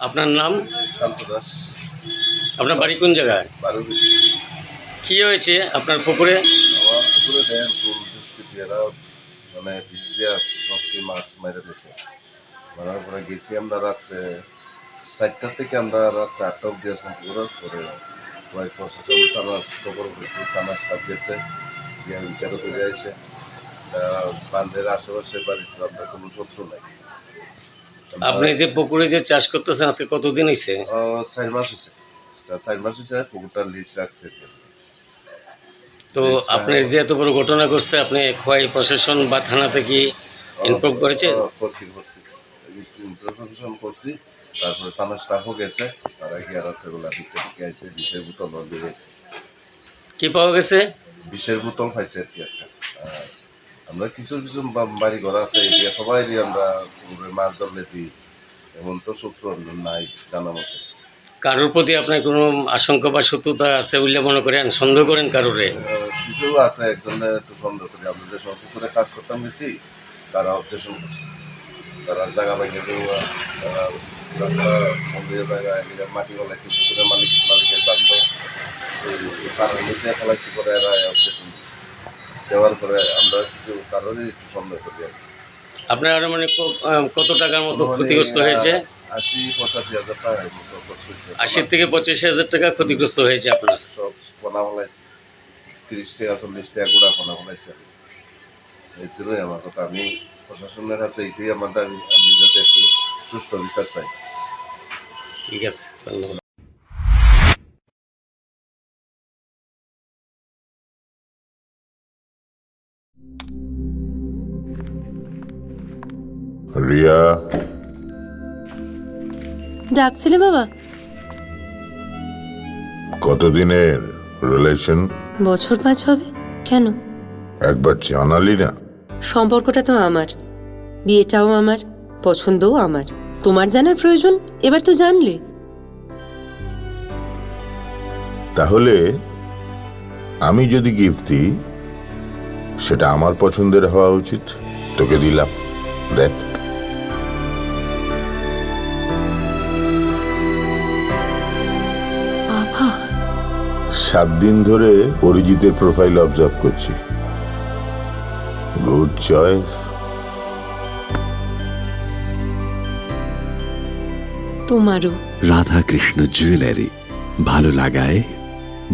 আপনার নাম? শান্ত দাস। আপনার বাড়ি কোন জায়গায়? বারুবি। কি হয়েছে আপনার পুকুরে? আমার পুকুরে দেন ফুল দুষ্কৃতীরা মানে বিষ দিয়া সবটি মাছ মেরে দিয়েছে। মারার পরে গেছি আমরা রাত্রে 4টা থেকে আমরা রাত্রে 8টা অব্দি আসলাম পুকুরে। পরে কয়েক প্রশাসন থানার খবর করেছি, থানা স্টাফ গেছে গিয়ে বিচারও করে আসে। বান্ধের আশেপাশে বাড়িতে আমরা কোনো শত্রু নাই। আপনি যে পুকুরে যে চাষ করতেছেন আজকে কতদিন হয়েছে? 4 মাস হয়েছে। 4 মাস হয়েছে পুকুরটা লিজ রাখছে। তো আপনার যে এত বড় ঘটনা করছে, আপনি খোয়াই প্রশাসন বা থানাতে কি ইনফর্ম করেছেন? করছি ইনফরমেশন করছি। তারপরে থানার স্টাফও গেছে, তারা গিয়ে রাত্রেবেলা দিকে আইসে বিষের বোতল দিয়ে গেছে। কি পাওয়া গেছে? বিষের বোতল পাইছে আর কি একটা। আমরা কিছু কিছু বাড়ি ঘর আছে এদিকে সবাই আমরা মাছ ধরলে দিই, এমন তো সূত্র নাই জানা মতো। কারোর প্রতি আপনার কোনো আশঙ্কা বা শত্রুতা আছে বলে মনে করেন, সন্দেহ করেন কারোরে? কিছু আছে, একজনের একটু সন্দেহ করি। আমরা যে সব পুকুরে কাজ করতাম বেশি, তারা অবজেকশন করছে। তারা জায়গা ভেঙে দেওয়া, তারা রাস্তা মন্দিরের জায়গায় মাটি গলাইছে, পুকুরের মালিকের বান্ধব কারোর মধ্যে ফেলাইছি করে এরা অবজেকশন দেওয়ার পরে আমরা কিছু কারণে একটু সন্দেহ করি আর কি। আপনার আরো মানে কত টাকার মতো ক্ষতিগ্রস্ত হয়েছে? 80-85 হাজার টাকার মতো খরচ হয়েছে। 80 থেকে 85 হাজার টাকা ক্ষতিগ্রস্ত হয়েছে আপনার। সব ফোনা ফলাইছে, 30 টাকা 40 টাকা গুঁড়া ফোনা ফলাইছে। এই জন্যই আমার কথা, আমি প্রশাসনের কাছে এইটাই আমার দাবি, আমি যাতে একটু সুষ্ঠু বিচার চাই। ঠিক আছে, ধন্যবাদ। রিয়া, ডাকছিলে বাবা? কতদিনের রিলেশন? বছর 5 হবে। কেন? একবার জানালি না? সম্পর্কটা তো আমার, বিয়েটাও আমার, পছন্দও আমার। তোমার জানার প্রয়োজন এবার তো জানলে। তাহলে আমি যদি গিফট দিই সেটা আমার পছন্দের হওয়া উচিত। তোকে দিলাম, দেখ। বাবা, 7 দিন ধরে অরিজিতের প্রোফাইল অবজার্ভ করছি। Good choice. তোমারও। রাধাকৃষ্ণ জুয়েলারি, ভালো লাগায়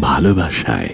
ভালোবাসায়।